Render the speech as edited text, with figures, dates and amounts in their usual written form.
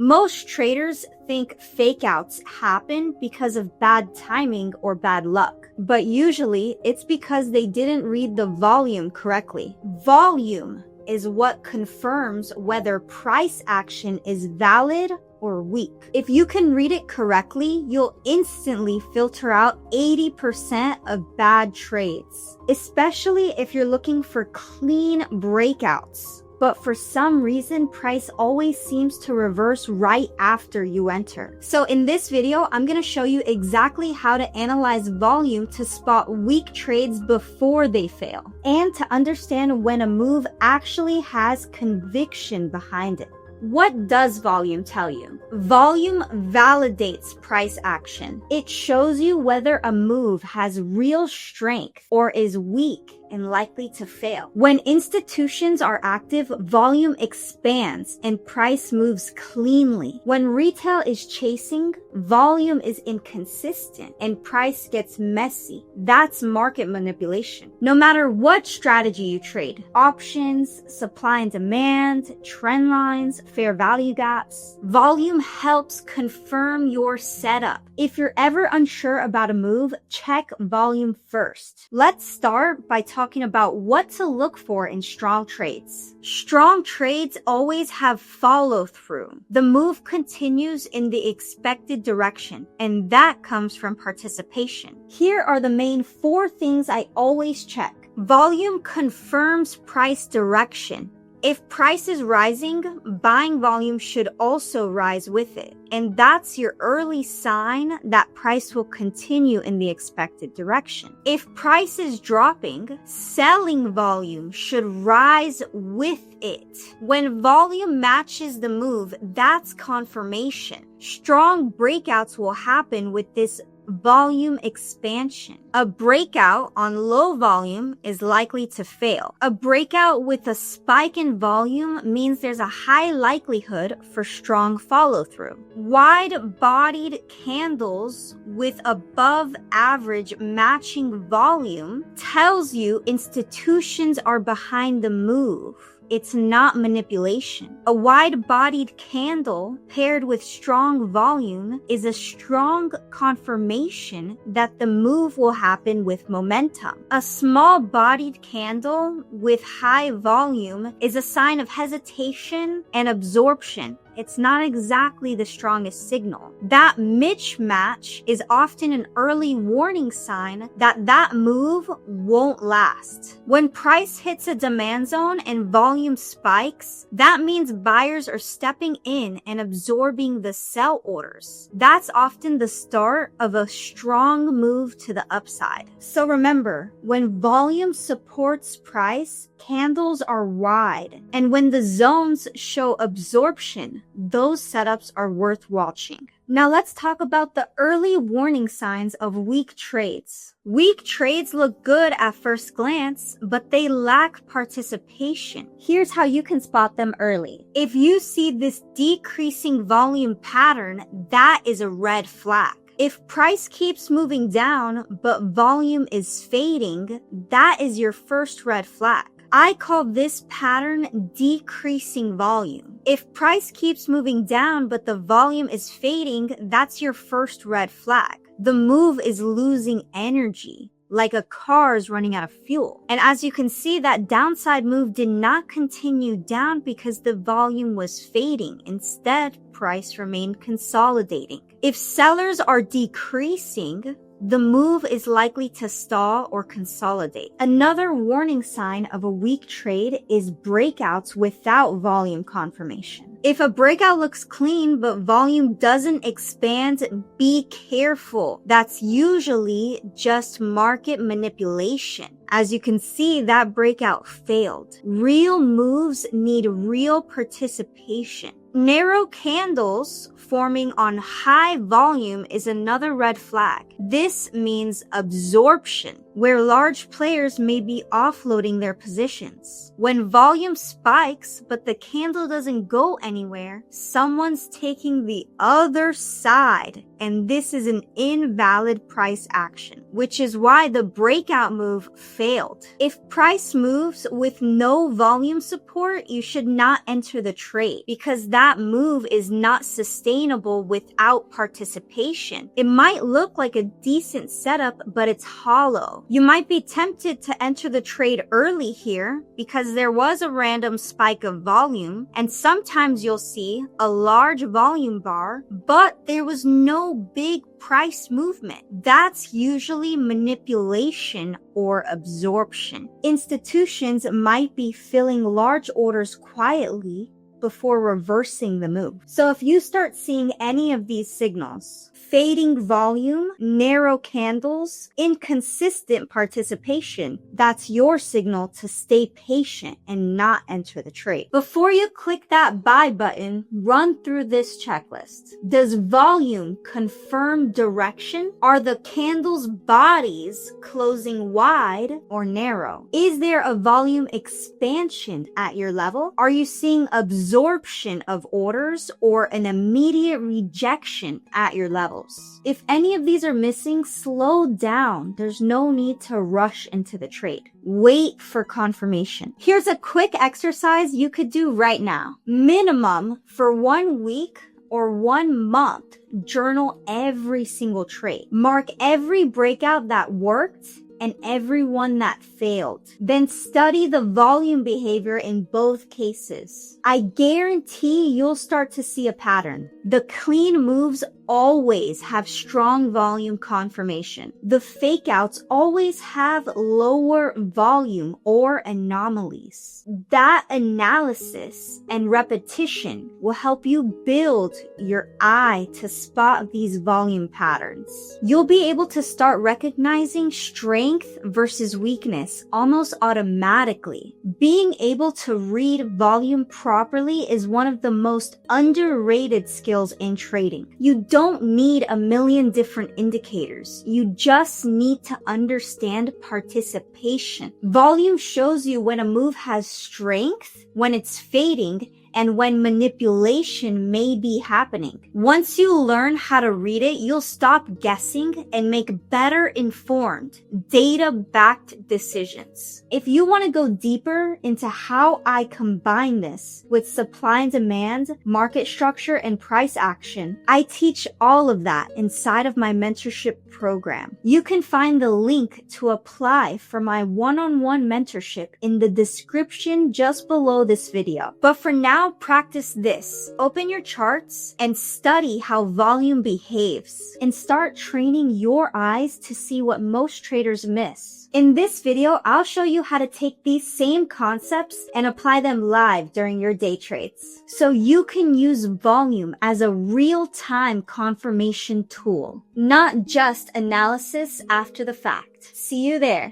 Most traders think fakeouts happen because of bad timing or bad luck, but usually it's because they didn't read the volume correctly. Volume is what confirms whether price action is valid or weak. If you can read it correctly, you'll instantly filter out 80% of bad trades, especially if you're looking for clean breakouts. But for some reason, price always seems to reverse right after you enter. So in this video, I'm going to show you exactly how to analyze volume to spot weak trades before they fail, and to understand when a move actually has conviction behind it. What does volume tell you? Volume validates price action. It shows you whether a move has real strength or is weak and likely to fail. When institutions are active, volume expands and price moves cleanly. When retail is chasing, volume is inconsistent and price gets messy. That's market manipulation. No matter what strategy you trade, options, supply and demand, trend lines, fair value gaps, volume helps confirm your setup. If you're ever unsure about a move, check volume first. Let's start by talking about what to look for in strong trades. Strong trades always have follow through. The move continues in the expected direction, and that comes from participation. Here are the main 4 things I always check. Volume confirms price direction. If price is rising, buying volume should also rise with it. And that's your early sign that price will continue in the expected direction. If price is dropping, selling volume should rise with it. When volume matches the move, that's confirmation. Strong breakouts will happen with this volume expansion. A breakout on low volume is likely to fail. A breakout with a spike in volume means there's a high likelihood for strong follow-through. Wide-bodied candles with above average matching volume tells you institutions are behind the move. It's not manipulation. A wide-bodied candle paired with strong volume is a strong confirmation that the move will happen with momentum. A small-bodied candle with high volume is a sign of hesitation and absorption. It's not exactly the strongest signal. That mismatch is often an early warning sign that that move won't last. When price hits a demand zone and volume spikes, that means buyers are stepping in and absorbing the sell orders. That's often the start of a strong move to the upside. So remember, when volume supports price, candles are wide. And when the zones show absorption, those setups are worth watching. Now let's talk about the early warning signs of weak trades. Weak trades look good at first glance, but they lack participation. Here's how you can spot them early. If you see this decreasing volume pattern, that is a red flag. If price keeps moving down, but volume is fading, that is your first red flag. I call this pattern decreasing volume. If price keeps moving down, but the volume is fading, that's your first red flag. The move is losing energy, like a car is running out of fuel. And as you can see, that downside move did not continue down because the volume was fading. Instead, price remained consolidating. If sellers are decreasing, the move is likely to stall or consolidate. Another warning sign of a weak trade is breakouts without volume confirmation. If a breakout looks clean but volume doesn't expand, be careful. That's usually just market manipulation. As you can see, that breakout failed. Real moves need real participation. Narrow candles forming on high volume is another red flag. This means absorption, where large players may be offloading their positions. When volume spikes, but the candle doesn't go anywhere, someone's taking the other side, and this is an invalid price action, which is why the breakout move failed. If price moves with no volume support, you should not enter the trade because that move is not sustainable without participation. It might look like a decent setup, but it's hollow. You might be tempted to enter the trade early here because there was a random spike of volume, and sometimes you'll see a large volume bar, but there was no big price movement. That's usually manipulation or absorption. Institutions might be filling large orders quietly before reversing the move. So if you start seeing any of these signals, fading volume, narrow candles, inconsistent participation, that's your signal to stay patient and not enter the trade. Before you click that buy button, run through this checklist. Does volume confirm direction? Are the candles' bodies closing wide or narrow? Is there a volume expansion at your level? Are you seeing absorption of orders or an immediate rejection at your levels? If any of these are missing, slow down. There's no need to rush into the trade. Wait for confirmation. Here's a quick exercise you could do right now. Minimum for 1 week or 1 month, journal every single trade. Mark every breakout that worked and every one that failed. Then study the volume behavior in both cases. I guarantee you'll start to see a pattern. The clean moves always have strong volume confirmation. The fakeouts always have lower volume or anomalies. That analysis and repetition will help you build your eye to spot these volume patterns. You'll be able to start recognizing strength versus weakness almost automatically. Being able to read volume properly is one of the most underrated skills in trading. You don't need a million different indicators. You just need to understand participation. Volume shows you when a move has strength, when it's fading, and when manipulation may be happening. Once you learn how to read it, you'll stop guessing and make better informed, data-backed decisions. If you want to go deeper into how I combine this with supply and demand, market structure, and price action, I teach all of that inside of my mentorship program. You can find the link to apply for my one-on-one mentorship in the description just below this video. But for now, practice this. Open your charts and study how volume behaves and start training your eyes to see what most traders miss. In this video, I'll show you how to take these same concepts and apply them live during your day trades, so you can use volume as a real-time confirmation tool, not just analysis after the fact. See you there.